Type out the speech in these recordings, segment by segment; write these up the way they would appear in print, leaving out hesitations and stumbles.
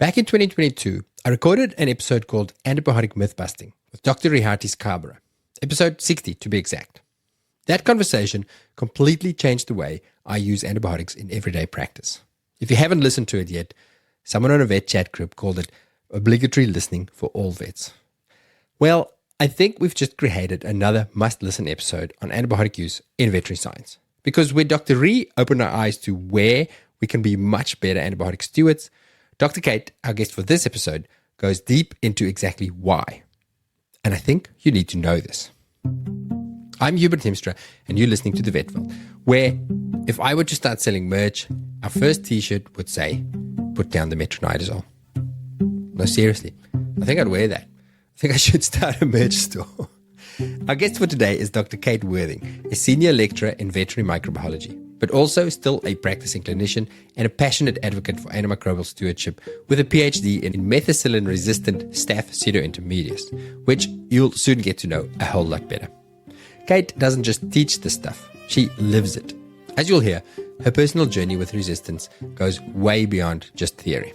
Back in 2022, I recorded an episode called Antibiotic Myth-Busting with Dr. Rihati Skabra, episode 60 to be exact. That conversation completely changed the way I use antibiotics in everyday practice. If you haven't listened to it yet, someone on a vet chat group called it obligatory listening for all vets. Well, I think we've just created another must-listen episode on antibiotic use in veterinary science. Because where Dr. Ree opened our eyes to where we can be much better antibiotic stewards, Dr. Kate, our guest for this episode, goes deep into exactly why. And I think you need to know this. I'm Hubert Hemstra, and you're listening to The Vet Vault, where if I were to start selling merch, our first t-shirt would say, "Put down the metronidazole." No, seriously, I think I'd wear that. I think I should start a merch store. Our guest for today is Dr. Kate Worthing, a senior lecturer in veterinary microbiology, but also still a practicing clinician and a passionate advocate for antimicrobial stewardship with a PhD in methicillin-resistant staph pseudointermediates, which you'll soon get to know a whole lot better. Kate doesn't just teach this stuff, she lives it. As you'll hear, her personal journey with resistance goes way beyond just theory.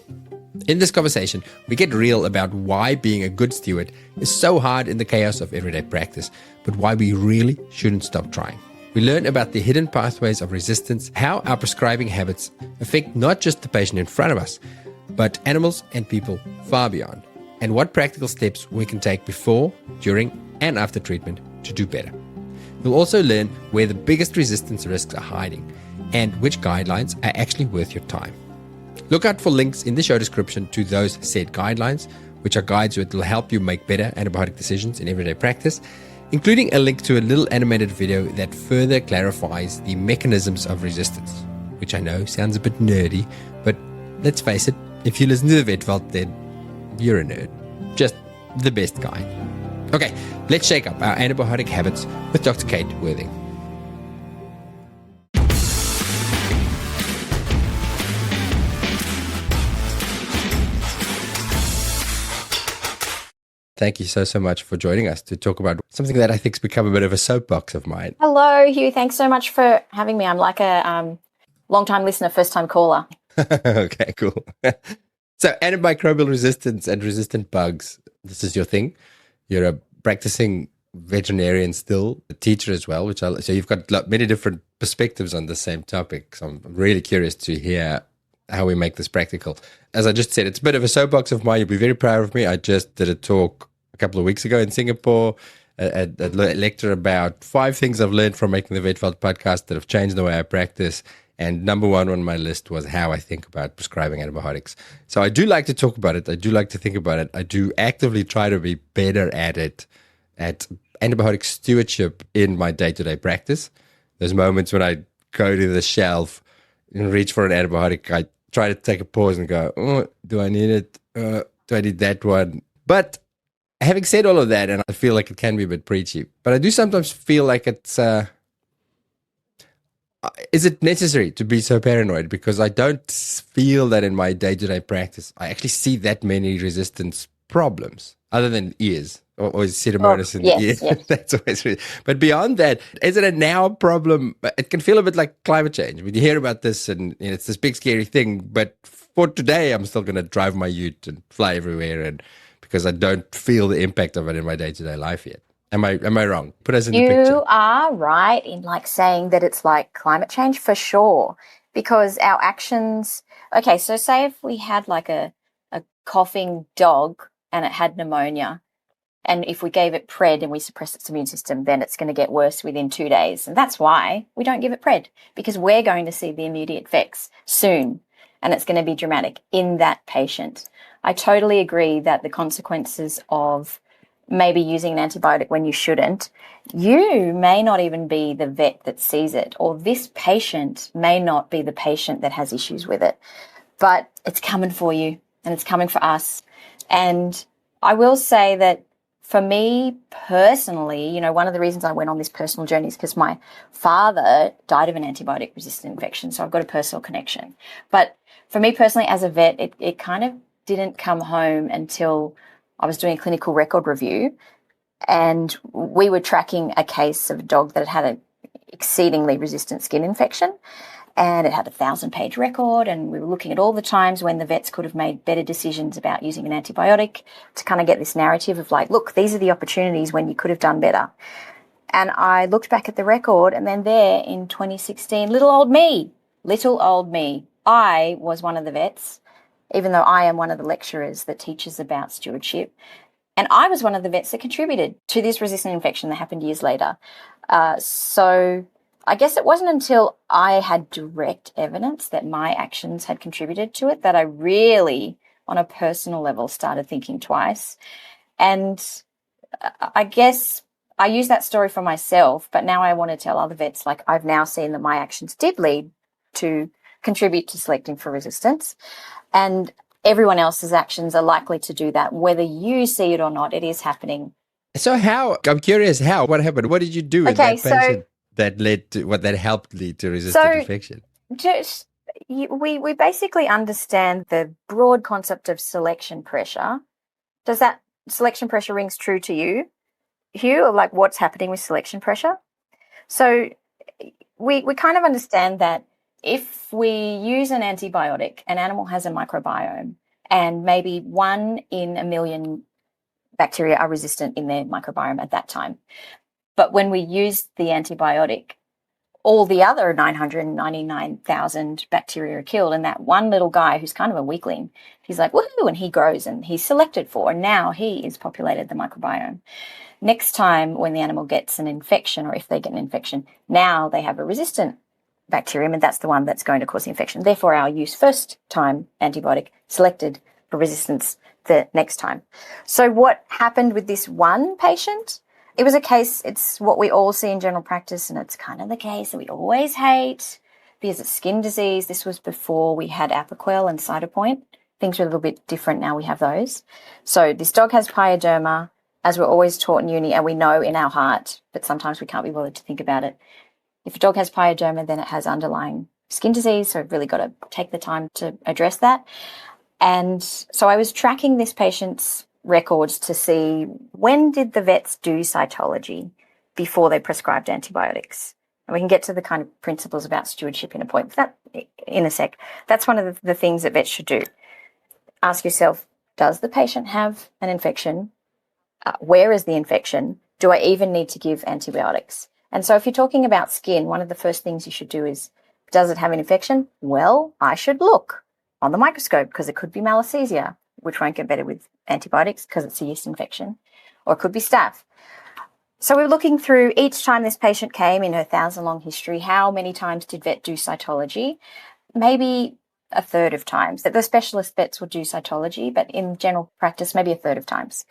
In this conversation, we get real about why being a good steward is so hard in the chaos of everyday practice, but why we really shouldn't stop trying. We learn about the hidden pathways of resistance, how our prescribing habits affect not just the patient in front of us, but animals and people far beyond, and what practical steps we can take before, during, and after treatment to do better. You'll also learn where the biggest resistance risks are hiding, and which guidelines are actually worth your time. Look out for links in the show description to those said guidelines, which are guides that will help you make better antibiotic decisions in everyday practice, including a link to a little animated video that further clarifies the mechanisms of resistance, which I know sounds a bit nerdy, but let's face it, if you listen to the Vet Vault, then you're a nerd. Just the best kind. Okay, let's shake up our antibiotic habits with Dr. Kate Worthing. Thank you so much for joining us to talk about something that I think has become a bit of a soapbox of mine. Hello, Hugh. Thanks so much for having me. I'm like a long-time listener, first-time caller. Okay, cool. So antimicrobial resistance and resistant bugs, this is your thing. You're a practicing veterinarian still, a teacher as well, so you've got many different perspectives on the same topic. So I'm really curious to hear how we make this practical. As I just said, it's a bit of a soapbox of mine. You'll be very proud of me. I just did a talk a couple of weeks ago in Singapore, a lecture about 5 things I've learned from making the Vet Vault podcast that have changed the way I practice. And number 1 on my list was how I think about prescribing antibiotics. So I do like to talk about it. I do like to think about it. I do actively try to be better at it, at antibiotic stewardship in my day-to-day practice. There's moments when I go to the shelf and reach for an antibiotic, I try to take a pause and go, oh, do I need it? Do I need that one? But having said all of that, and I feel like it can be a bit preachy, but I do sometimes feel like it's, is it necessary to be so paranoid? Because I don't feel that in my day-to-day practice, I actually see that many resistance problems, other than ears or pseudomonas in the ear. Yes. That's always really. But beyond that, is it a now problem? It can feel a bit like climate change. When you hear about this and it's this big scary thing, but for today, I'm still going to drive my ute and fly everywhere, and because I don't feel the impact of it in my day-to-day life yet. Am I wrong? Put us in the picture. You are right in like saying that it's like climate change for sure, because our actions. Okay, so say if we had like a coughing dog and it had pneumonia, and if we gave it pred and we suppress its immune system, then it's going to get worse within 2 days. And that's why we don't give it pred, because we're going to see the immediate effects soon, and it's going to be dramatic in that patient. I totally agree that the consequences of maybe using an antibiotic when you shouldn't, you may not even be the vet that sees it, or this patient may not be the patient that has issues with it, but it's coming for you and it's coming for us. And I will say that for me personally, one of the reasons I went on this personal journey is because my father died of an antibiotic resistant infection. So I've got a personal connection. But for me personally, as a vet, it kind of didn't come home until I was doing a clinical record review, and we were tracking a case of a dog that had an exceedingly resistant skin infection. and it had a 1,000-page record, and we were looking at all the times when the vets could have made better decisions about using an antibiotic to kind of get this narrative of like, look, these are the opportunities when you could have done better. And I looked back at the record, and then there in 2016, little old me, I was one of the vets, even though I am one of the lecturers that teaches about stewardship. And I was one of the vets that contributed to this resistant infection that happened years later. So I guess it wasn't until I had direct evidence that my actions had contributed to it that I really, on a personal level, started thinking twice. And I guess I use that story for myself, but now I want to tell other vets, like, I've now seen that my actions did lead to contribute to selecting for resistance. And everyone else's actions are likely to do that. Whether you see it or not, it is happening. So I'm curious what happened? What did you do with that patient that helped lead to resistant infection? We basically understand the broad concept of selection pressure. Does that selection pressure rings true to you, Hugh, or like what's happening with selection pressure? So we kind of understand that if we use an antibiotic, an animal has a microbiome, and maybe 1 in a million bacteria are resistant in their microbiome at that time. But when we use the antibiotic, all the other 999,000 bacteria are killed, and that one little guy who's kind of a weakling, he's like, woohoo, and he grows, and he's selected for, and now he is populated the microbiome. Next time when the animal gets an infection, or if they get an infection, now they have a resistant bacterium, and that's the one that's going to cause the infection. Therefore, our use first time antibiotic selected for resistance the next time. So what happened with this one patient? It was a case, it's what we all see in general practice, and it's kind of the case that we always hate because it's skin disease. This was before we had Apoquel and Cytopoint. Things are a little bit different now, we have those. So this dog has pyoderma, as we're always taught in uni, and we know in our heart, but sometimes we can't be bothered to think about it. If a dog has pyoderma, then it has underlying skin disease, so I've really got to take the time to address that. And so I was tracking this patient's records to see when did the vets do cytology before they prescribed antibiotics. And we can get to the kind of principles about stewardship in a sec. That's one of the things that vets should do. Ask yourself, does the patient have an infection? Where is the infection? Do I even need to give antibiotics? And so if you're talking about skin, one of the first things you should do is, does it have an infection? Well, I should look on the microscope because it could be malassezia, which won't get better with antibiotics because it's a yeast infection, or it could be staph. So we're looking through each time this patient came in her 1,000-long history, how many times did vet do cytology? Maybe a third of times. The specialist vets will do cytology, but in general practice, maybe a third of times.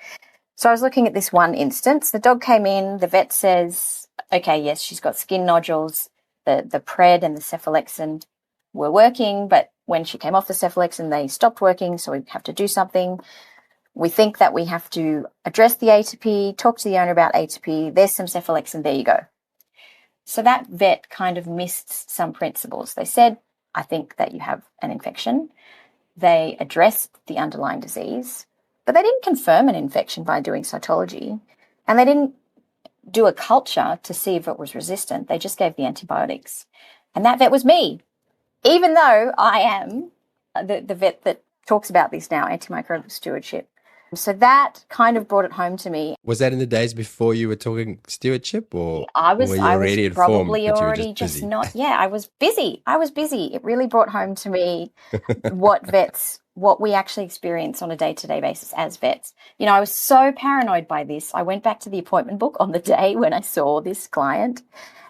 So I was looking at this one instance. The dog came in, the vet says, okay, yes, she's got skin nodules. The pred and the cephalexin were working, but when she came off the cephalexin, they stopped working, so we have to do something. We think that we have to address the atopy, talk to the owner about atopy. There's some cephalexin, there you go. So that vet kind of missed some principles. They said, I think that you have an infection. They addressed the underlying disease, but they didn't confirm an infection by doing cytology, and they didn't do a culture to see if it was resistant. They just gave the antibiotics. And that vet was me, even though I am the vet that talks about this now, antimicrobial stewardship. So that kind of brought it home to me. Was that in the days before you were talking stewardship, or I was probably already just not. Yeah, I was busy. It really brought home to me what we actually experience on a day-to-day basis as vets. You know, I was so paranoid by this. I went back to the appointment book on the day when I saw this client,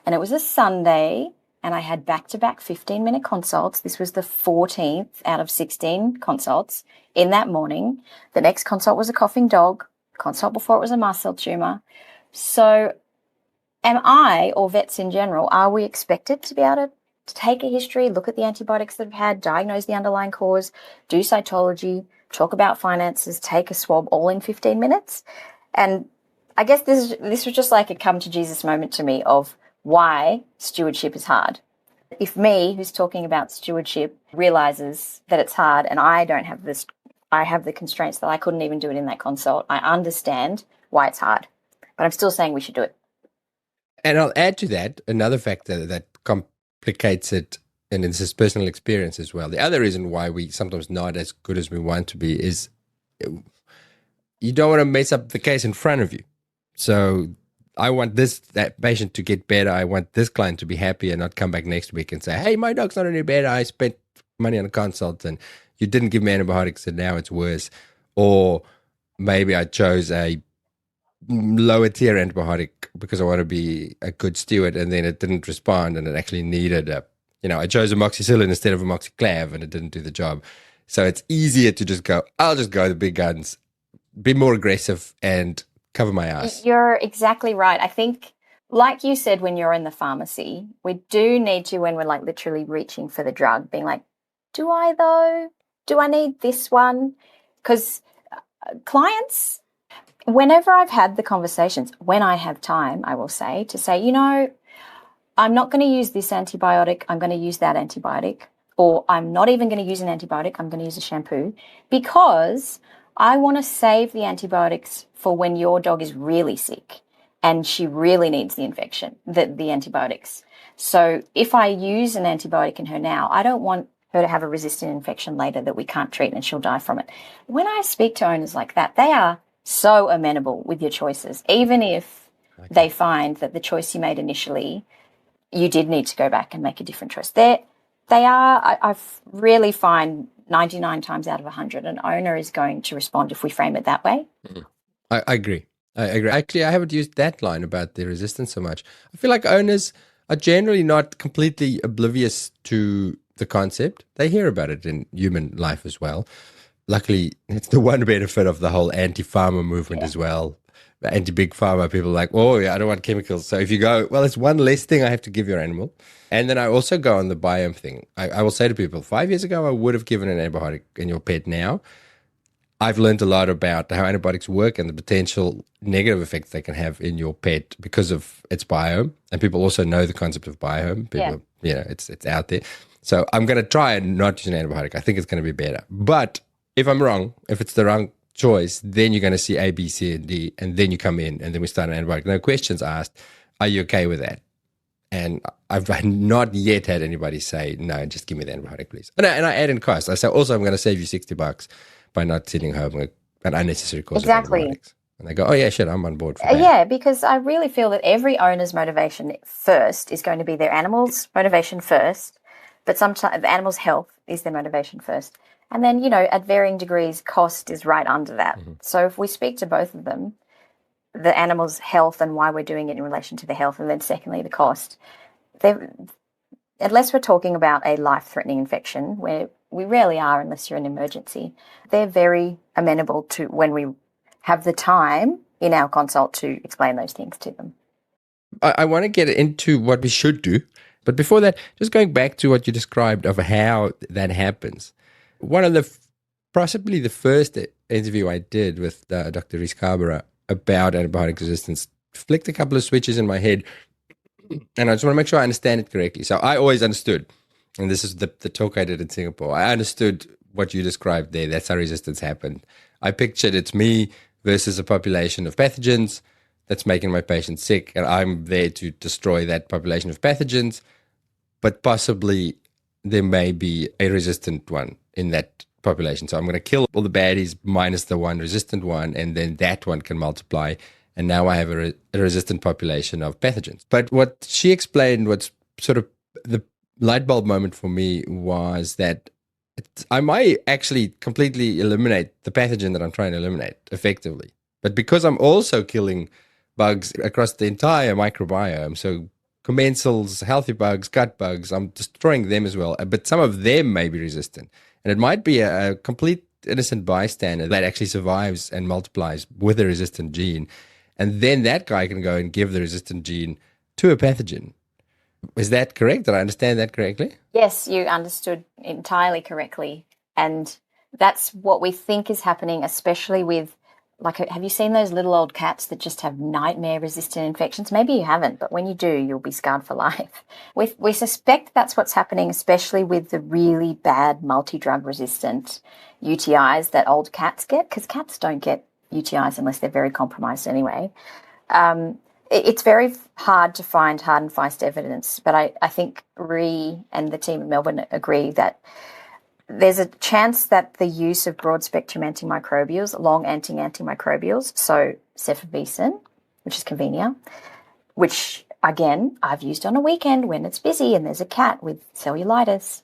and it was a Sunday, and I had back-to-back 15-minute consults. This was the 14th out of 16 consults in that morning. The next consult was a coughing dog. The consult before it was a mast cell tumor. So am I, or vets in general, are we expected to be able to take a history, look at the antibiotics that I've had, diagnose the underlying cause, do cytology, talk about finances, take a swab all in 15 minutes? And I guess this was just like a come to Jesus moment to me of why stewardship is hard. If me, who's talking about stewardship, realizes that it's hard and I don't have this, I have the constraints that I couldn't even do it in that consult, I understand why it's hard. But I'm still saying we should do it. And I'll add to that another factor that complicates it and this is personal experience as well. The other reason why we sometimes not as good as we want to be is you don't want to mess up the case in front of you. So I want that patient to get better. I want this client to be happy and not come back next week and say, hey, my dog's not any better. I spent money on a consult and you didn't give me antibiotics and now it's worse. Or maybe I chose a lower tier antibiotic because I want to be a good steward and then it didn't respond and it actually needed I chose amoxicillin instead of amoxiclav and it didn't do the job. So it's easier to just go, I'll just go the big guns, be more aggressive and cover my ass. You're exactly right. I think, like you said, when you're in the pharmacy, we do need to, when we're like literally reaching for the drug, being like, do I though? Do I need this one? Because clients, whenever I've had the conversations, when I have time, I will say, to say, I'm not going to use this antibiotic, I'm going to use that antibiotic, or I'm not even going to use an antibiotic, I'm going to use a shampoo, because I want to save the antibiotics for when your dog is really sick and she really needs the the antibiotics. So if I use an antibiotic in her now, I don't want her to have a resistant infection later that we can't treat and she'll die from it. When I speak to owners like that, they are so amenable with your choices, even if they find that the choice you made initially, you did need to go back and make a different choice. I really find 99 times out of 100, an owner is going to respond if we frame it that way. Mm-hmm. I agree. Actually, I haven't used that line about the resistance so much. I feel like owners are generally not completely oblivious to the concept. They hear about it in human life as well. Luckily, it's the one benefit of the whole anti-pharma movement as well. Anti-big pharma, people are like, oh, yeah, I don't want chemicals. So if you go, well, it's one less thing I have to give your animal. And then I also go on the biome thing. I will say to people, 5 years ago, I would have given an antibiotic in your pet now. I've learned a lot about how antibiotics work and the potential negative effects they can have in your pet because of its biome. And people also know the concept of biome. People, it's out there. So I'm going to try and not use an antibiotic. I think it's going to be better. But if I'm wrong, if it's the wrong choice, then you're going to see A, B, C, and D, and then you come in and then we start an antibiotic. No questions asked. Are you okay with that? And I've not yet had anybody say, no, just give me the antibiotic, please. And I add in cost. I say, also, I'm going to save you $60 by not sending home an unnecessary course of antibiotics. And they go, oh, yeah, shit, I'm on board for that. Yeah, because I really feel that every owner's motivation first is going to be their animal's motivation first, but sometimes the animal's health is their motivation first. And then, at varying degrees, cost is right under that. Mm-hmm. So if we speak to both of them, the animal's health and why we're doing it in relation to the health, and then secondly, the cost, unless we're talking about a life-threatening infection, where we rarely are unless you're an emergency, they're very amenable to when we have the time in our consult to explain those things to them. I want to get into what we should do. But before that, just going back to what you described of how that happens. One of possibly the first interview I did with Dr. Scarborough about antibiotic resistance flicked a couple of switches in my head, and I just want to make sure I understand it correctly. So I always understood, and this is the talk I did in Singapore, I understood what you described there. That's how resistance happened. I pictured it's me versus a population of pathogens that's making my patient sick, and I'm there to destroy that population of pathogens, but possibly there may be a resistant one in that population. So I'm going to kill all the baddies minus the one resistant one, and then that one can multiply. And now I have a resistant population of pathogens. But what she explained, what's sort of the light bulb moment for me was that I might actually completely eliminate the pathogen that I'm trying to eliminate effectively. But because I'm also killing bugs across the entire microbiome, so commensals, healthy bugs, gut bugs, I'm destroying them as well. But some of them may be resistant. And it might be a complete innocent bystander that actually survives and multiplies with a resistant gene. And then that guy can go and give the resistant gene to a pathogen. Is that correct? Did I understand that correctly? Yes, you understood entirely correctly. And that's what we think is happening, especially with, have you seen those little old cats that just have nightmare-resistant infections? Maybe you haven't, but when you do, you'll be scarred for life. We suspect that's what's happening, especially with the really bad multi-drug-resistant UTIs that old cats get, because cats don't get UTIs unless they're very compromised anyway. It's very hard to find hard and fast evidence, but I think Ree and the team in Melbourne agree that there's a chance that the use of broad-spectrum antimicrobials, long-acting antimicrobials, so cefepime, which is Convenia, which, again, I've used on a weekend when it's busy and there's a cat with cellulitis,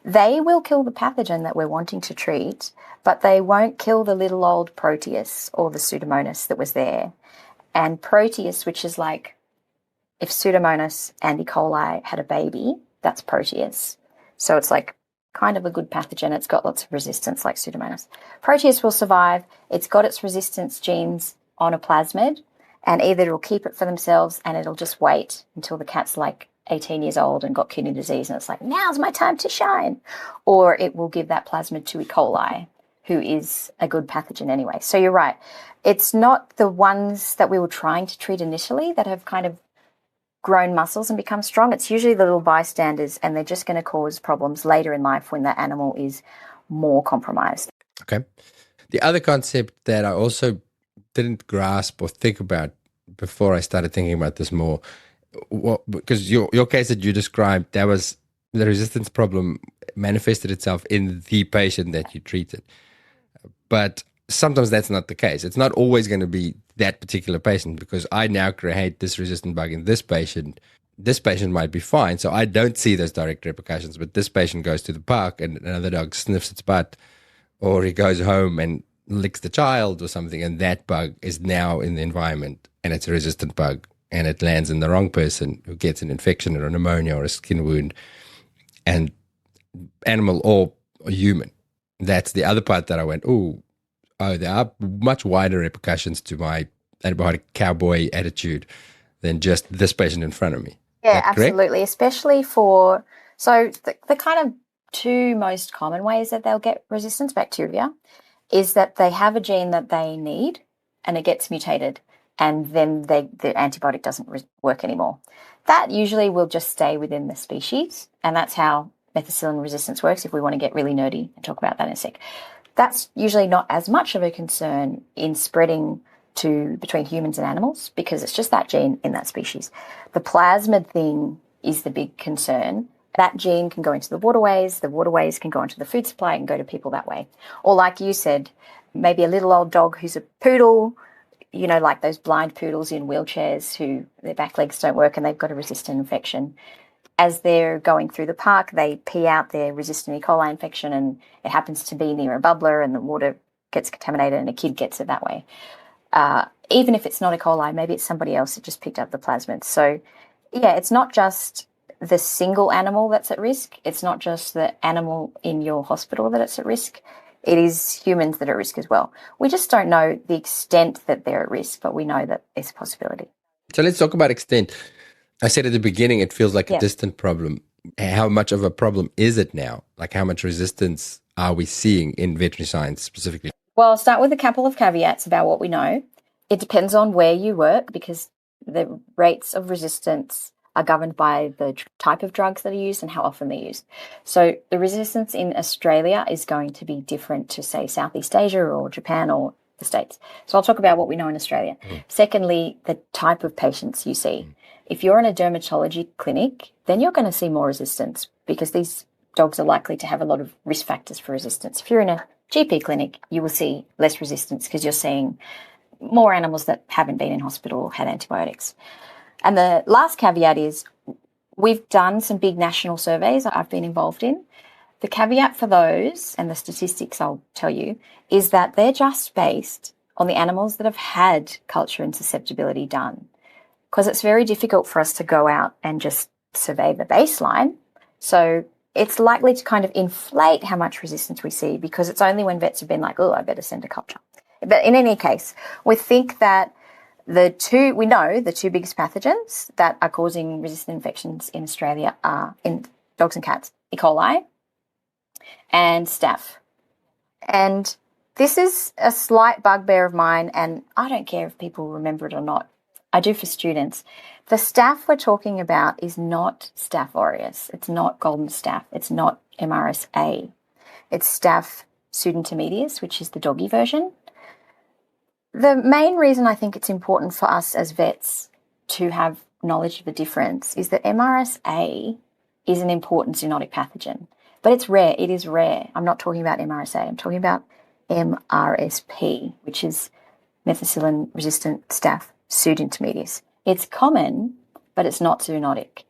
they will kill the pathogen that we're wanting to treat, but they won't kill the little old Proteus or the Pseudomonas that was there. And Proteus, which is like if Pseudomonas and E. coli had a baby, that's Proteus. So it's like kind of a good pathogen. It's got lots of resistance like Pseudomonas. Proteus will survive. It's got its resistance genes on a plasmid, and either it'll keep it for themselves and it'll just wait until the cat's like 18 years old and got kidney disease and it's like, now's my time to shine. Or it will give that plasmid to E. coli, who is a good pathogen anyway. So you're right. It's not the ones that we were trying to treat initially that have kind of grown muscles and become strong. It's usually the little bystanders, and they're just going to cause problems later in life when the animal is more compromised. Okay. The other concept that I also didn't grasp or think about before I started thinking about this more, because your case that you described, that was the resistance problem manifested itself in the patient that you treated. But sometimes that's not the case. It's not always going to be that particular patient, because I now create this resistant bug in this patient. This patient might be fine, so I don't see those direct repercussions. But this patient goes to the park and another dog sniffs its butt, or he goes home and licks the child or something, and that bug is now in the environment, and it's a resistant bug, and it lands in the wrong person who gets an infection or a pneumonia or a skin wound, and animal or human. That's the other part that I went, oh, there are much wider repercussions to my antibiotic cowboy attitude than just this patient in front of me. Yeah, absolutely. Especially for, so the kind of two most common ways that they'll get resistance bacteria is that they have a gene that they need and it gets mutated, and then the antibiotic doesn't work anymore. That usually will just stay within the species, and that's how methicillin resistance works, if we want to get really nerdy and talk about that in a sec. That's usually not as much of a concern in spreading to between humans and animals, because it's just that gene in that species. The plasmid thing is the big concern. That gene can go into the waterways can go into the food supply and go to people that way. Or like you said, maybe a little old dog who's a poodle, you know, like those blind poodles in wheelchairs who their back legs don't work and they've got a resistant infection. As they're going through the park, they pee out their resistant E. coli infection, and it happens to be near a bubbler and the water gets contaminated and a kid gets it that way. Even if it's not E. coli, maybe it's somebody else that just picked up the plasmid. So, yeah, it's not just the single animal that's at risk. It's not just the animal in your hospital that it's at risk. It is humans that are at risk as well. We just don't know the extent that they're at risk, but we know that it's a possibility. So let's talk about extent. I said at the beginning, it feels like a distant problem. How much of a problem is it now? Like, how much resistance are we seeing in veterinary science specifically? Well, I'll start with a couple of caveats about what we know. It depends on where you work, because the rates of resistance are governed by the type of drugs that are used and how often they're used. So the resistance in Australia is going to be different to, say, Southeast Asia or Japan or the States. So I'll talk about what we know in Australia. Secondly, the type of patients you see. If you're in a dermatology clinic, then you're going to see more resistance, because these dogs are likely to have a lot of risk factors for resistance. If you're in a GP clinic, you will see less resistance because you're seeing more animals that haven't been in hospital or had antibiotics. And the last caveat is we've done some big national surveys I've been involved in. The caveat for those, and the statistics I'll tell you, is that they're just based on the animals that have had culture and susceptibility done, because it's very difficult for us to go out and just survey the baseline. So it's likely to kind of inflate how much resistance we see, because it's only when vets have been like, oh, I better send a culture. But in any case, we think that we know the two biggest pathogens that are causing resistant infections in Australia are, in dogs and cats, E. coli and staph. And this is a slight bugbear of mine, and I don't care if people remember it or not. I do for students. The staph we're talking about is not Staph aureus. It's not golden staph. It's not MRSA. It's Staph pseudointermedius, which is the doggy version. The main reason I think it's important for us as vets to have knowledge of the difference is that MRSA is an important zoonotic pathogen, but it's rare. It is rare. I'm not talking about MRSA. I'm talking about MRSP, which is methicillin-resistant staph pseudointermedius. It's common, but it's not zoonotic,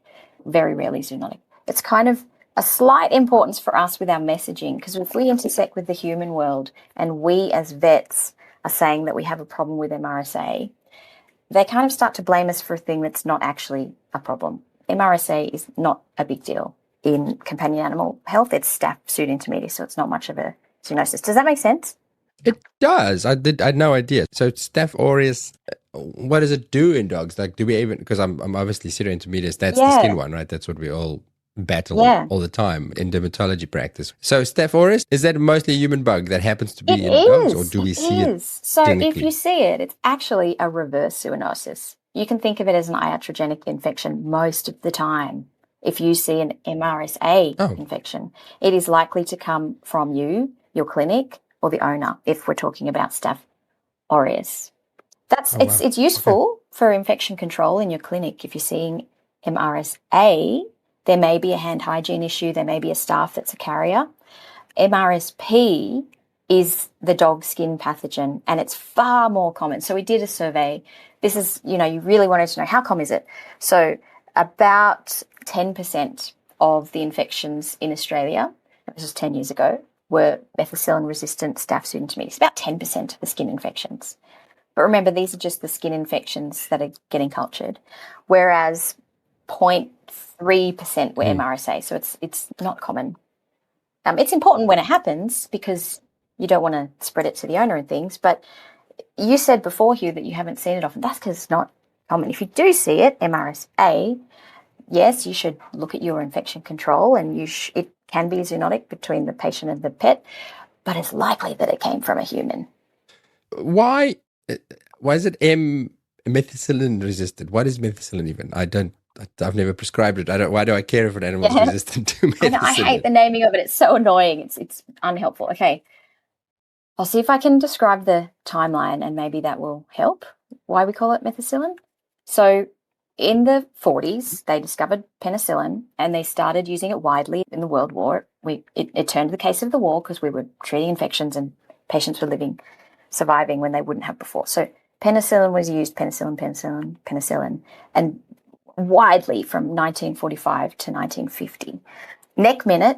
very rarely zoonotic. It's kind of a slight importance for us with our messaging, because if we intersect with the human world and we as vets are saying that we have a problem with MRSA, they kind of start to blame us for a thing that's not actually a problem. MRSA is not a big deal in companion animal health. It's staph pseudointermedius, so it's not much of a zoonosis. Does that make sense? It does. I had no idea. So Staph aureus, what does it do in dogs? Like, do we even, because I'm obviously pseudointermedius, that's the skin one, right? That's what we all battle all the time in dermatology practice. So Staph aureus, is that mostly a human bug that happens to be in dogs, or do we see it? So if you see it, it's actually a reverse zoonosis. You can think of it as an iatrogenic infection most of the time. If you see an MRSA infection, it is likely to come from you, your clinic, or the owner, if we're talking about Staph aureus. It's useful for infection control in your clinic. If you're seeing MRSA, there may be a hand hygiene issue, there may be a staff that's a carrier. MRSP is the dog skin pathogen, and it's far more common. So we did a survey. This is, you really wanted to know how common is it. So about 10% of the infections in Australia, this was 10 years ago, were methicillin-resistant staph pseudointermedius, about 10% of the skin infections. But remember, these are just the skin infections that are getting cultured, whereas 0.3% were MRSA, so it's not common. It's important when it happens because you don't want to spread it to the owner and things, but you said before, Hugh, that you haven't seen it often. That's because it's not common. If you do see it, MRSA, yes, you should look at your infection control, and it can be zoonotic between the patient and the pet, but it's likely that it came from a human. Why is it methicillin resistant? What is methicillin even? I've never prescribed it. Why do I care if an animal is resistant to methicillin? I hate the naming of it. It's so annoying. It's unhelpful. Okay. I'll see if I can describe the timeline, and maybe that will help why we call it methicillin. So in the 40s, they discovered penicillin, and they started using it widely in the World War. It turned the case of the war because we were treating infections and patients were surviving when they wouldn't have before. So penicillin was used, penicillin, and widely from 1945 to 1950. Next minute,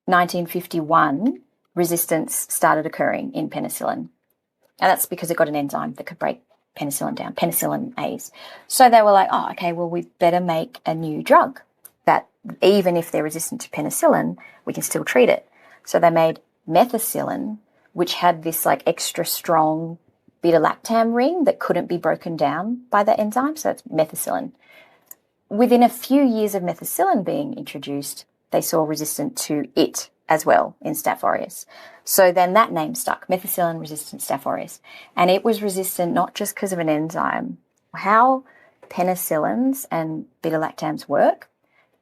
1951, resistance started occurring in penicillin. And that's because it got an enzyme that could break penicillin down, penicillin A's. So they were like, we better make a new drug that even if they're resistant to penicillin, we can still treat it. So they made methicillin, which had this like extra strong beta-lactam ring that couldn't be broken down by the enzyme. So it's methicillin. Within a few years of methicillin being introduced, they saw resistant to it as well in Staph aureus. So then that name stuck, methicillin-resistant Staph aureus. And it was resistant not just because of an enzyme. How penicillins and beta-lactams work,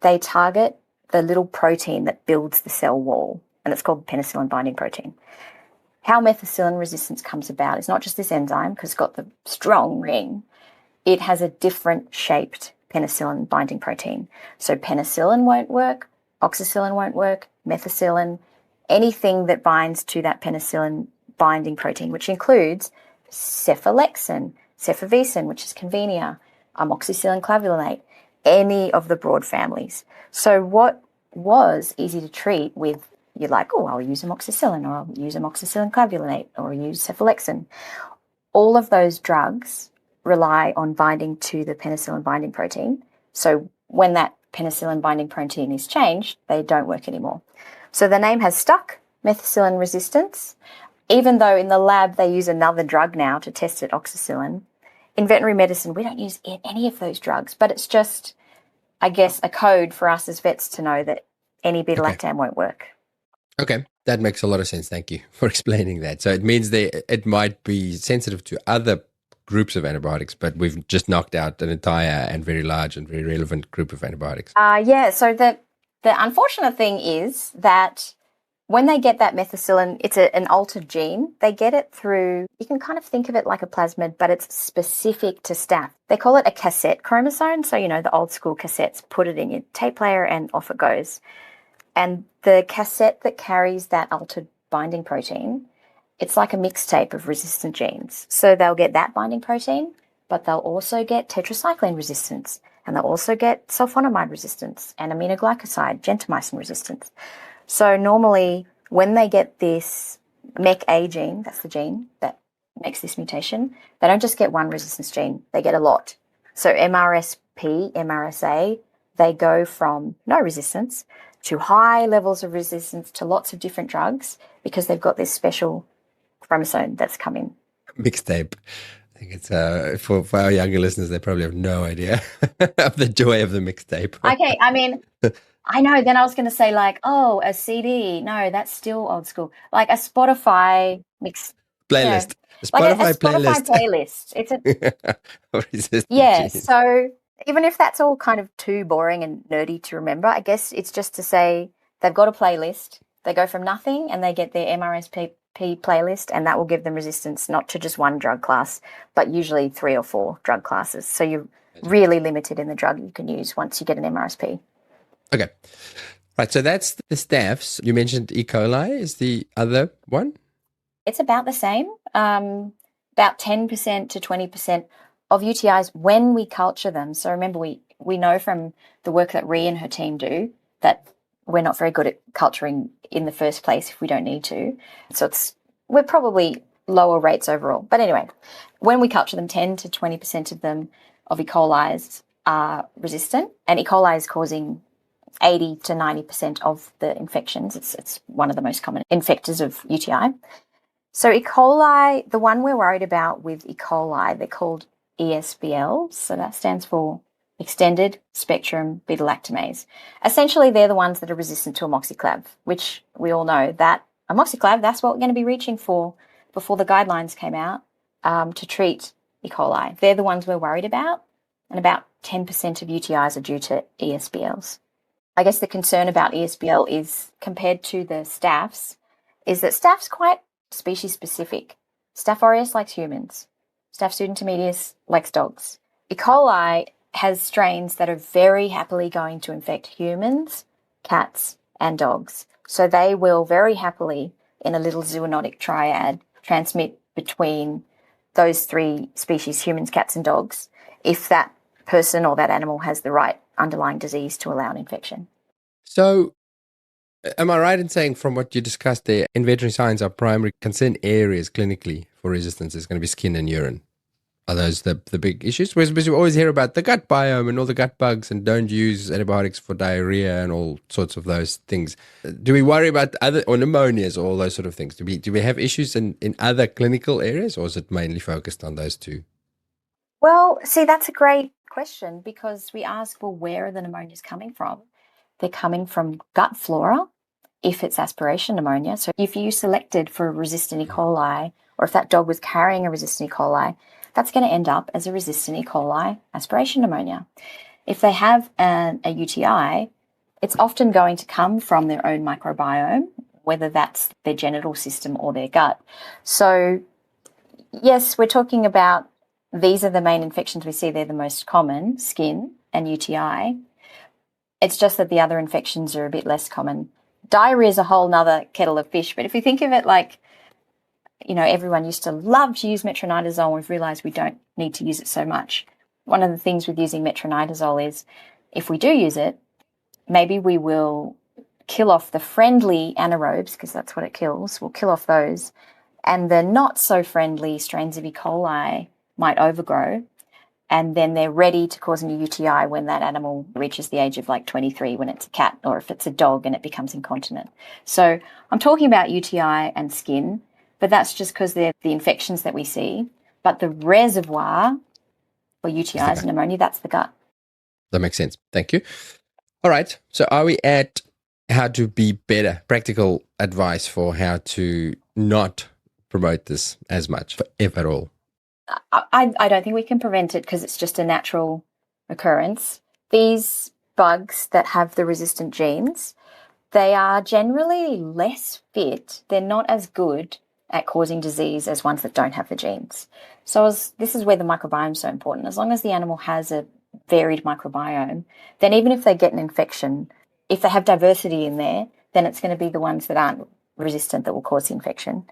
they target the little protein that builds the cell wall, and it's called penicillin binding protein. How methicillin resistance comes about is not just this enzyme, because it's got the strong ring. It has a different shaped penicillin binding protein. So penicillin won't work, oxacillin won't work, methicillin, anything that binds to that penicillin binding protein, which includes cephalexin, cefavecin, which is convenia, amoxicillin clavulinate, any of the broad families. So what was easy to treat with, you're like, I'll use amoxicillin, or I'll use amoxicillin clavulinate, or I'll use cephalexin. All of those drugs rely on binding to the penicillin binding protein. So when that penicillin binding protein is changed, they don't work anymore. So the name has stuck, methicillin resistance, even though in the lab they use another drug now to test it, oxacillin. In veterinary medicine, we don't use any of those drugs, but it's just, I guess, a code for us as vets to know that any beta-lactam won't work. Okay, that makes a lot of sense. Thank you for explaining that. So it means it might be sensitive to other groups of antibiotics, but we've just knocked out an entire and very large and very relevant group of antibiotics. So the unfortunate thing is that when they get that methicillin, it's an altered gene. They get it through, you can kind of think of it like a plasmid, but it's specific to staph. They call it a cassette chromosome. So, the old school cassettes, put it in your tape player and off it goes. And the cassette that carries that altered binding protein, it's like a mixtape of resistant genes. So they'll get that binding protein, but they'll also get tetracycline resistance, and they'll also get sulfonamide resistance and aminoglycoside, gentamicin resistance. So normally when they get this MEK-A gene, that's the gene that makes this mutation, they don't just get one resistance gene, they get a lot. So MRSP, MRSA, they go from no resistance to high levels of resistance to lots of different drugs because they've got this special chromosome that's come in. Mixtape. I think it's for our younger listeners, they probably have no idea of the joy of the mixtape. Okay, I know. Then I was going to say a CD. No, that's still old school. Like a Spotify mix playlist. A Spotify playlist. It's genes. So even if that's all kind of too boring and nerdy to remember, I guess it's just to say they've got a playlist. They go from nothing and they get their MRSP playlist, and that will give them resistance not to just one drug class, but usually 3 or 4 drug classes. So you're really limited in the drug you can use once you get an MRSP. Okay. Right. So that's the staphs. You mentioned E. coli is the other one? It's about the same. About 10% to 20% of UTIs when we culture them. So remember, we know from the work that Rhea and her team do that we're not very good at culturing in the first place if we don't need to. So we're probably lower rates overall. But anyway, when we culture them, 10 to 20% of them of E. coli's are resistant, and E. coli is causing 80 to 90% of the infections. It's one of the most common infectors of UTI. So E. coli, the one we're worried about with E. coli, they're called ESBL. So that stands for extended spectrum beta-lactamase. Essentially, they're the ones that are resistant to amoxiclav, which we all know that amoxiclav, that's what we're going to be reaching for before the guidelines came out to treat E. coli. They're the ones we're worried about, and about 10% of UTIs are due to ESBLs. I guess the concern about ESBL is, compared to the staphs, is that staph's quite species specific. Staph aureus likes humans. Staph pseudointermedius likes dogs. E. coli has strains that are very happily going to infect humans, cats, and dogs. So they will very happily, in a little zoonotic triad, transmit between those 3 species, humans, cats, and dogs, if that person or that animal has the right underlying disease to allow an infection. So, am I right in saying, from what you discussed there, in veterinary science, our primary concern areas clinically for resistance is going to be skin and urine? Are those the big issues? Whereas we always hear about the gut biome and all the gut bugs, and don't use antibiotics for diarrhea and all sorts of those things. Do we worry about other, or pneumonias, or all those sort of things? Do we have issues in other clinical areas, or is it mainly focused on those 2? Well, see, that's a great question, because we ask, well, where are the pneumonias coming from? They're coming from gut flora, if it's aspiration pneumonia. So if you selected for a resistant E. coli, or if that dog was carrying a resistant E. coli, that's going to end up as a resistant E. coli aspiration pneumonia. If they have a UTI, it's often going to come from their own microbiome, whether that's their genital system or their gut. So yes, we're talking about, these are the main infections we see. They're the most common, skin and UTI. It's just that the other infections are a bit less common. Diarrhea is a whole nother kettle of fish, but if you think of it like, everyone used to love to use metronidazole. We've realised we don't need to use it so much. One of the things with using metronidazole is, if we do use it, maybe we will kill off the friendly anaerobes, because that's what it kills. We'll kill off those. And the not so friendly strains of E. coli might overgrow, and then they're ready to cause a UTI when that animal reaches the age of 23, when it's a cat, or if it's a dog and it becomes incontinent. So I'm talking about UTI and skin, but that's just because they're the infections that we see. But the reservoir for UTIs and pneumonia, that's the gut. That makes sense. Thank you. All right. So are we at how to be better, practical advice for how to not promote this as much, if at all? I don't think we can prevent it, because it's just a natural occurrence. These bugs that have the resistant genes, They are generally less fit. They're not as good at causing disease as ones that don't have the genes. So this is where the microbiome is so important. As long as the animal has a varied microbiome, then even if they get an infection, if they have diversity in there, then it's going to be the ones that aren't resistant that will cause the infection.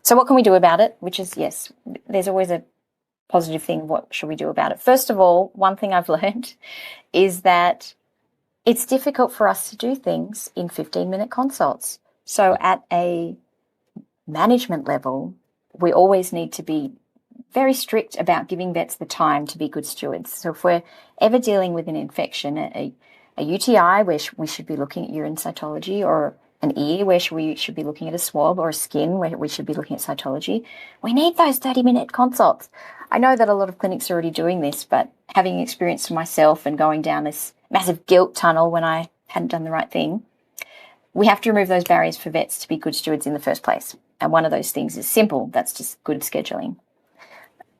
So what can we do about it? Which is, yes, there's always a positive thing. What should we do about it? First of all, one thing I've learned is that it's difficult for us to do things in 15-minute consults. So at a management level, we always need to be very strict about giving vets the time to be good stewards. So if we're ever dealing with an infection, a UTI where we should be looking at urine cytology, or an ear where we should be looking at a swab, or a skin where we should be looking at cytology, we need those 30-minute consults. I know that a lot of clinics are already doing this, but having experience for myself and going down this massive guilt tunnel when I hadn't done the right thing, we have to remove those barriers for vets to be good stewards in the first place. And one of those things is simple. That's just good scheduling.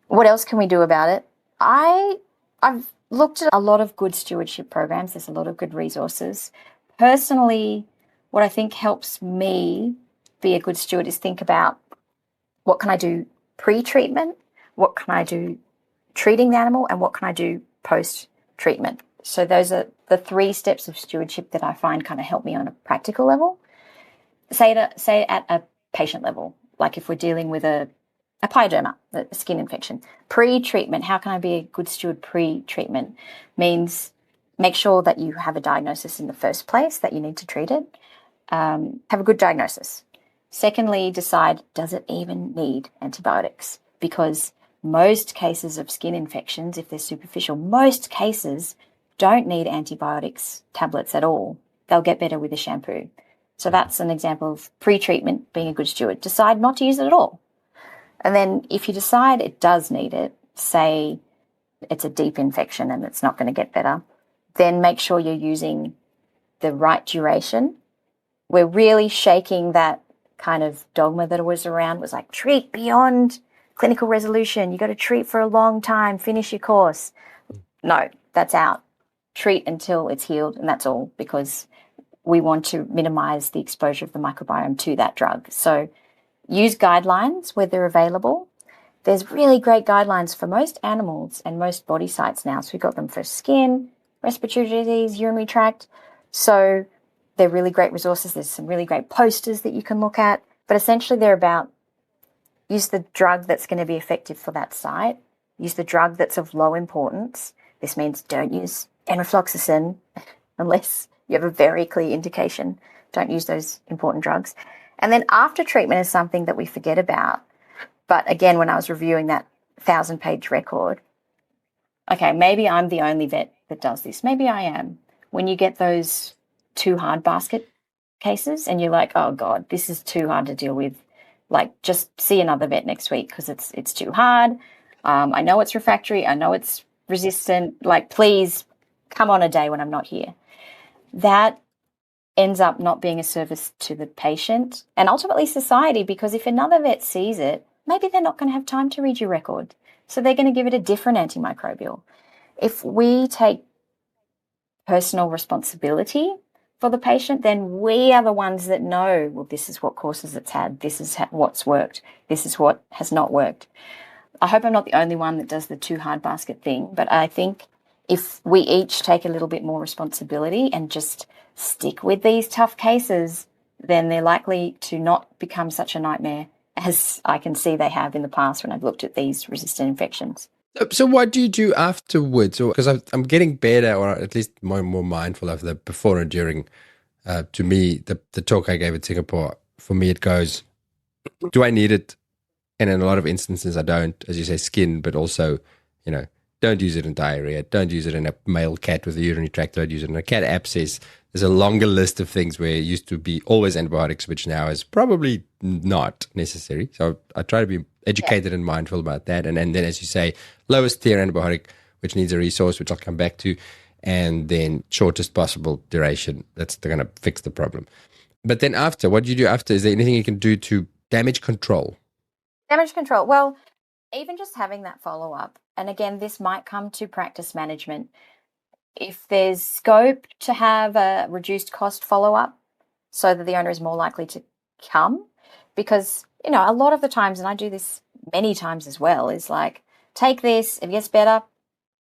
What else can we do about it? I've looked at a lot of good stewardship programs. There's a lot of good resources. Personally, what I think helps me be a good steward is think about, what can I do pre-treatment? What can I do treating the animal? And what can I do post-treatment? So those are the 3 steps of stewardship that I find kind of help me on a practical level. Say at a patient level, like if we're dealing with a pyoderma, a skin infection. Pre-treatment, how can I be a good steward pre-treatment? Means make sure that you have a diagnosis in the first place, that you need to treat it. Have a good diagnosis. Secondly, decide, does it even need antibiotics? Because most cases of skin infections, if they're superficial, most cases don't need antibiotics tablets at all. They'll get better with a shampoo. So that's an example of pre-treatment, being a good steward. Decide not to use it at all. And then if you decide it does need it, say it's a deep infection and it's not going to get better, then make sure you're using the right duration. We're really shaking that kind of dogma that was around, was like, treat beyond clinical resolution. You got to treat for a long time, finish your course. No, that's out. Treat until it's healed, and that's all, because we want to minimize the exposure of the microbiome to that drug. So use guidelines where they're available. There's really great guidelines for most animals and most body sites now. So we've got them for skin, respiratory disease, urinary tract. So they're really great resources. There's some really great posters that you can look at. But essentially they're about, use the drug that's going to be effective for that site. Use the drug that's of low importance. This means don't use enrofloxacin unless you have a very clear indication. Don't use those important drugs. And then after treatment is something that we forget about. But again, when I was reviewing that 1,000-page record, okay, maybe I'm the only vet that does this. Maybe I am. When you get those too hard basket cases and you're like, oh God, this is too hard to deal with. Like, just see another vet next week because it's too hard. I know it's refractory. I know it's resistant. Like, please come on a day when I'm not here. That ends up not being a service to the patient and ultimately society, because if another vet sees it, maybe they're not going to have time to read your record. So they're going to give it a different antimicrobial. If we take personal responsibility for the patient, then we are the ones that know, well, this is what courses it's had, this is what's worked, this is what has not worked. I hope I'm not the only one that does the too hard basket thing, but I think if we each take a little bit more responsibility and just stick with these tough cases, then they're likely to not become such a nightmare as I can see they have in the past when I've looked at these resistant infections. So what do you do afterwards? Because I'm getting better, or at least more and more mindful of the before and during. To me, the talk I gave at Singapore, for me, it goes, do I need it? And in a lot of instances, I don't, as you say, skin, but also, don't use it in diarrhea. Don't use it in a male cat with a urinary tract. Don't use it in a cat abscess. There's a longer list of things where it used to be always antibiotics, which now is probably not necessary. So I try to be educated and mindful about that. And then, as you say, lowest tier antibiotic, which needs a resource, which I'll come back to, and then shortest possible duration. That's going to fix the problem. But then after, what do you do after? Is there anything you can do to damage control? Damage control. Well, even just having that follow-up, and again, this might come to practice management. If there's scope to have a reduced cost follow-up, so that the owner is more likely to come. Because, a lot of the times, and I do this many times as well, is like, take this, if it gets better,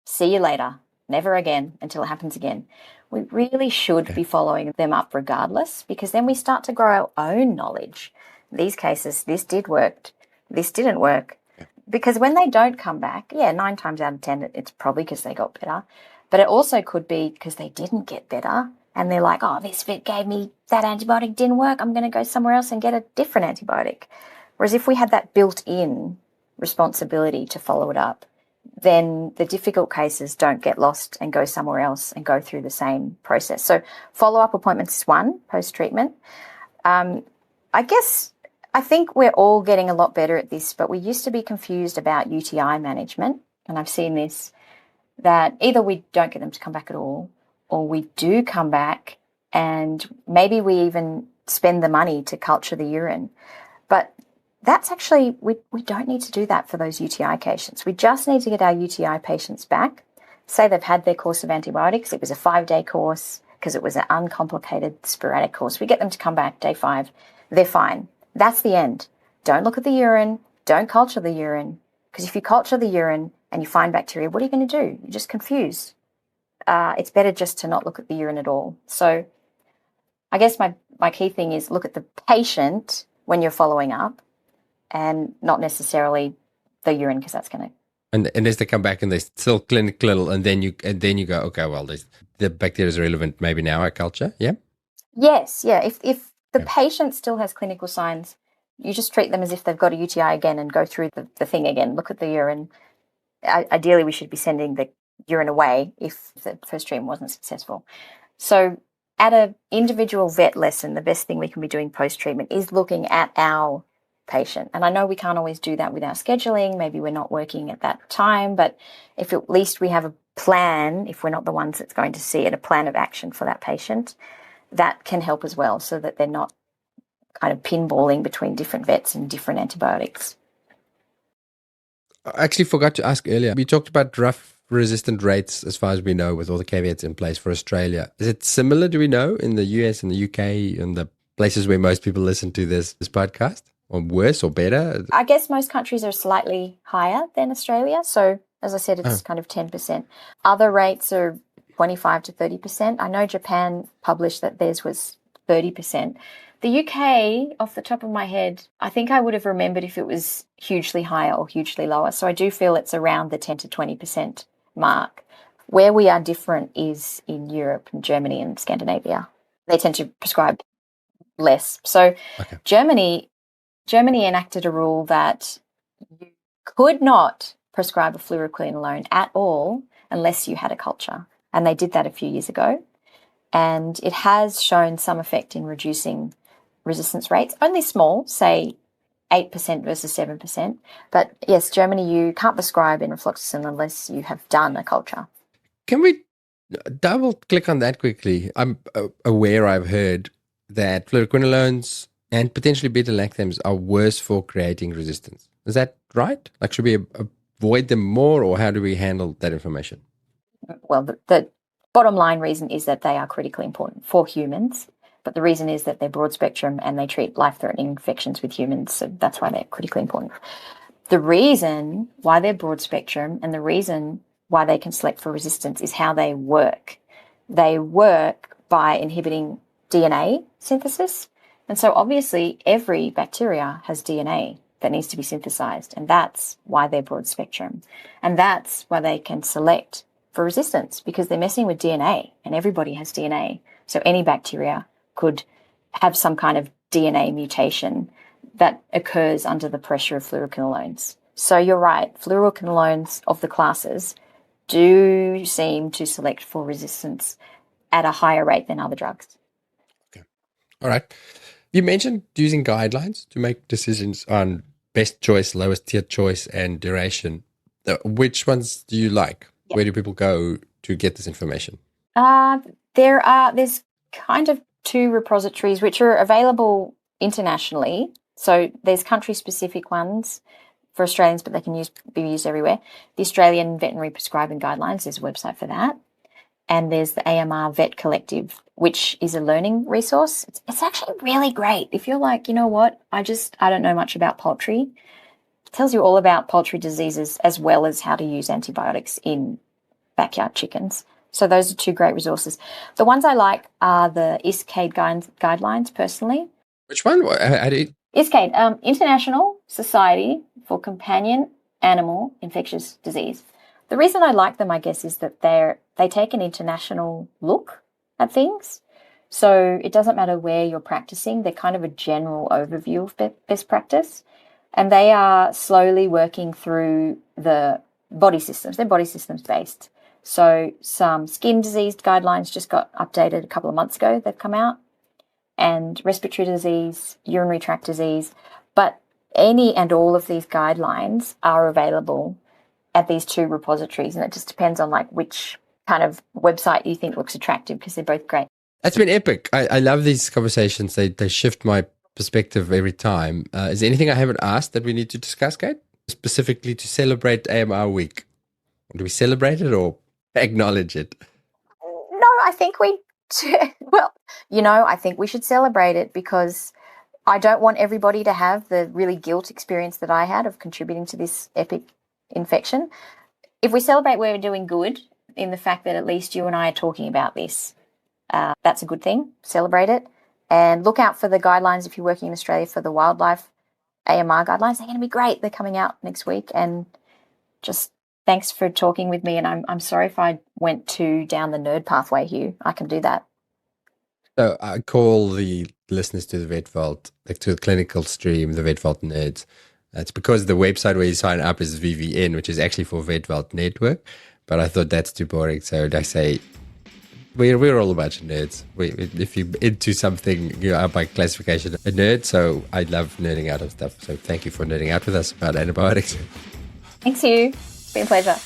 see you later, never again until it happens again. We really should be following them up regardless, because then we start to grow our own knowledge. In these cases, this did work, this didn't work. Because when they don't come back, 9 times out of 10, it's probably because they got better. But it also could be because they didn't get better. And they're like, oh, this vet gave me that antibiotic, didn't work. I'm going to go somewhere else and get a different antibiotic. Whereas if we had that built-in responsibility to follow it up, then the difficult cases don't get lost and go somewhere else and go through the same process. So follow-up appointments is one, post-treatment. I think we're all getting a lot better at this, but we used to be confused about UTI management. And I've seen this, that either we don't get them to come back at all, or we do come back and maybe we even spend the money to culture the urine. But that's actually, we don't need to do that for those UTI patients. We just need to get our UTI patients back. Say they've had their course of antibiotics. It was a 5-day course because it was an uncomplicated sporadic course. We get them to come back day 5. They're fine. That's the end. Don't look at the urine. Don't culture the urine. Because if you culture the urine and you find bacteria, what are you going to do? You're just confused. It's better just to not look at the urine at all. So I guess my key thing is look at the patient when you're following up and not necessarily the urine, because that's going to... And as they come back and they're still clinical, and then you go, okay, well, the bacteria is relevant. Maybe now I culture, yeah? Yes, yeah. If the patient still has clinical signs, you just treat them as if they've got a UTI again and go through the thing again. Look at the urine. Ideally, we should be sending the urine away if the first treatment wasn't successful. So at an individual vet lesson, the best thing we can be doing post-treatment is looking at our patient. And I know we can't always do that with our scheduling. Maybe we're not working at that time, but if at least we have a plan, if we're not the ones that's going to see it, a plan of action for that patient, that can help as well, so that they're not kind of pinballing between different vets and different antibiotics. I actually forgot to ask earlier. We talked about rough resistant rates, as far as we know, with all the caveats in place for Australia. Is it similar, do we know, in the US and the UK and the places where most people listen to this podcast? Or worse or better? I guess most countries are slightly higher than Australia. So, as I said, it's kind of 10%. Other rates are 25 to 30%. I know Japan published that theirs was 30%. The UK, off the top of my head, I think I would have remembered if it was hugely higher or hugely lower. So I do feel it's around the 10 to 20% mark. Where we are different is in Europe and Germany and Scandinavia. They tend to prescribe less. So Germany enacted a rule that you could not prescribe a fluoroquinolone at all unless you had a culture. And they did that a few years ago. And it has shown some effect in reducing resistance rates, only small, say 8% versus 7%. But yes, Germany, you can't prescribe enrofloxacin unless you have done a culture. Can we double click on that quickly? I'm aware, I've heard that fluoroquinolones and potentially beta-lactams are worse for creating resistance. Is that right? Like, should we avoid them more, or how do we handle that information? Well, the bottom line reason is that they are critically important for humans, but the reason is that they're broad spectrum and they treat life-threatening infections with humans, so that's why they're critically important. The reason why they're broad spectrum and the reason why they can select for resistance is how they work. They work by inhibiting DNA synthesis. And so obviously every bacteria has DNA that needs to be synthesized, and that's why they're broad spectrum. And that's why they can select for resistance, because they're messing with DNA, and everybody has DNA. So any bacteria could have some kind of DNA mutation that occurs under the pressure of fluoroquinolones. So you're right, fluoroquinolones of the classes do seem to select for resistance at a higher rate than other drugs. Okay. All right. You mentioned using guidelines to make decisions on best choice, lowest tier choice, and duration. Which ones do you like? Yeah. Where do people go to get this information? There's kind of 2 repositories which are available internationally. So there's country-specific ones for Australians, but they can be used everywhere. The Australian Veterinary Prescribing Guidelines, there's a website for that. and there's the AMR Vet Collective, which is a learning resource. It's actually really great. If you're like, you know what, I don't know much about poultry, it tells you all about poultry diseases as well as how to use antibiotics in backyard chickens. So those are two great resources. The ones I like are the ISCAID guidelines, personally. Which one? How do you... ISCAID, International Society for Companion Animal Infectious Disease. The reason I like them, I guess, is that they take an international look at things. So it doesn't matter where you're practicing. They're kind of a general overview of best practice. And they are slowly working through the body systems. They're body systems based. So some skin disease guidelines just got updated a couple of months ago. They've come out. And respiratory disease, urinary tract disease. But any and all of these guidelines are available at these two repositories. And it just depends on like which kind of website you think looks attractive, because they're both great. That's been epic. I love these conversations. They shift my perspective every time. Is there anything I haven't asked that we need to discuss, Kate? Specifically to celebrate AMR week? Do we celebrate it or acknowledge it? No, I think I think we should celebrate it, because I don't want everybody to have the really guilt experience that I had of contributing to this epic infection. If we celebrate, we're doing good in the fact that at least you and I are talking about this. That's a good thing. Celebrate it. And look out for the guidelines if you're working in Australia for the wildlife AMR guidelines. They're going to be great. They're coming out next week. And just thanks for talking with me. And I'm sorry if I went too down the nerd pathway, Hugh. I can do that. So I call the listeners to the Vet Vault, like to the clinical stream, the Vet Vault nerds. It's because the website where you sign up is VVN, which is actually for Vet Vault Network. But I thought that's too boring. So I say, we're all a bunch of nerds. If you're into something, you are by classification a nerd. So I love nerding out on stuff. So thank you for nerding out with us about antibiotics. Thanks, Hugh. It's been a pleasure.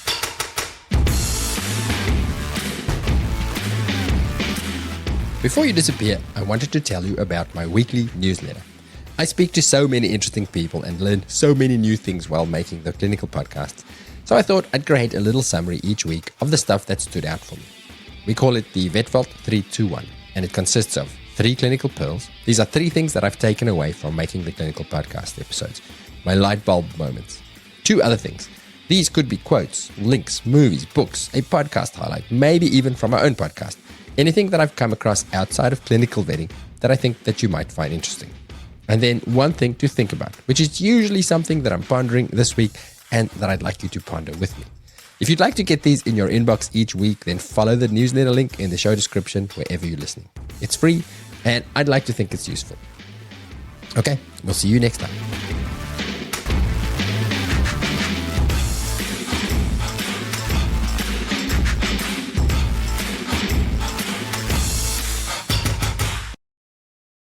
Before you disappear, I wanted to tell you about my weekly newsletter. I speak to so many interesting people and learn so many new things while making the clinical podcasts. So I thought I'd create a little summary each week of the stuff that stood out for me. We call it the Vet Vault 321, and it consists of 3 clinical pearls. These are 3 things that I've taken away from making the clinical podcast episodes. My light bulb moments. 2 other things. These could be quotes, links, movies, books, a podcast highlight, maybe even from my own podcast. Anything that I've come across outside of clinical vetting that I think that you might find interesting. And then 1 thing to think about, which is usually something that I'm pondering this week and that I'd like you to ponder with me. If you'd like to get these in your inbox each week, then follow the newsletter link in the show description wherever you're listening. It's free, and I'd like to think it's useful. Okay, we'll see you next time.